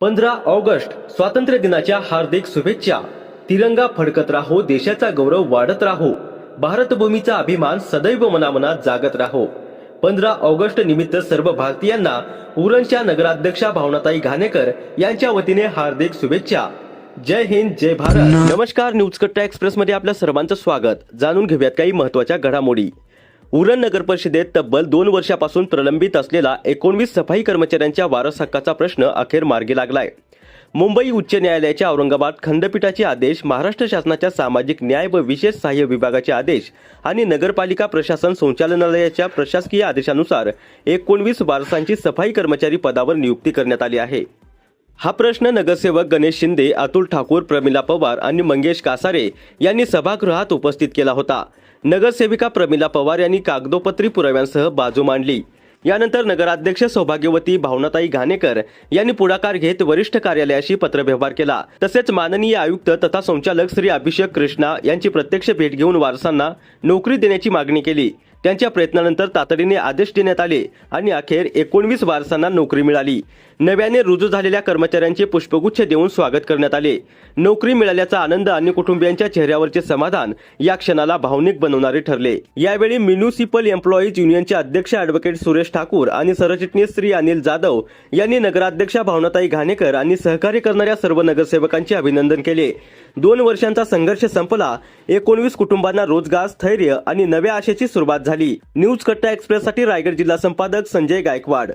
15 August स्वातंत्र्य दिनाच्या हार्दिक शुभेच्छा. तिरंगा फडकत राहो, देशाचा गौरव वाढत राहो, भारतभूमीचा अभिमान सदैव मनामनात जागत राहो. 15 ऑगस्ट निमित्त सर्व भारतीयांना उरणच्या नगराध्यक्षा भावनाताई घाणेकर यांच्या वतीने हार्दिक शुभेच्छा. जय हिंद, जय भारत. नमस्कार, न्यूज कट्टा एक्सप्रेस मध्ये आपल्या सर्वांचं स्वागत. जाणून घेऊयात काही महत्त्वाच्या घडामोडी. उरण नगर परिषदेत तब्बल 2 वर्षापासून प्रलंबित असलेला 19 सफाई कर्मचाऱ्यांच्या वारस हक्काचा प्रश्न अखेर मार्गी लागलाय. मुंबई उच्च न्यायालयाच्या औरंगाबाद खंडपीठाचे आदेश, महाराष्ट्र शासनाच्या सामाजिक न्याय व विशेष सहाय्य विभागाचे आदेश आणि नगरपालिका प्रशासन संचालनालयाच्या प्रशासकीय आदेशानुसार 19 वारसांची सफाई कर्मचारी पदावर नियुक्ती करण्यात आली आहे. हा प्रश्न नगरसेवक गणेश शिंदे, अतुल ठाकूर, प्रमिला पवार आणि मंगेश कासारे यांनी सभागृहात उपस्थित केला होता. नगरसेविका प्रमिला पवार यांनी कागदोपत्री पुराव्यांसह बाजू मांडली. यानंतर नगराध्यक्ष सौभाग्यवती भावनाताई घाणेकर यांनी पुढाकार घेत वरिष्ठ कार्यालयाशी पत्रव्यवहार केला. तसेच माननीय आयुक्त तथा संचालक श्री अभिषेक कृष्णा यांची प्रत्यक्ष भेट घेऊन वारसांना नोकरी देण्याची मागणी केली. त्यांच्या प्रयत्नानंतर तातडीने आदेश देण्यात आले आणि अखेर 19 वारसांना नोकरी मिळाली. नव्याने रुजू झालेल्या कर्मचाऱ्यांचे पुष्पगुच्छ देऊन स्वागत करण्यात आले. नोकरी मिळाल्याचा आनंद आणि कुटुंबियांच्या चेहऱ्यावरचे समाधान या क्षणाला भावनिक बनवणारे ठरले. यावेळी म्युनिसिपल एम्प्लॉईज युनियनचे अध्यक्ष ॲडव्होकेट सुरेश ठाकूर आणि सरचिटणीस श्री अनिल जाधव यांनी नगराध्यक्षा भावनाताई घाणेकर आणि सहकार्य करणाऱ्या सर्व नगरसेवकांचे अभिनंदन केले. 2 वर्षांचा संघर्ष संपला. 19 कुटुंबांना रोजगार, स्थैर्य आणि नव्या आशेची सुरुवात झाली. न्यूज कट्टा एक्सप्रेससाठी रायगड जिल्हा संपादक संजय गायकवाड.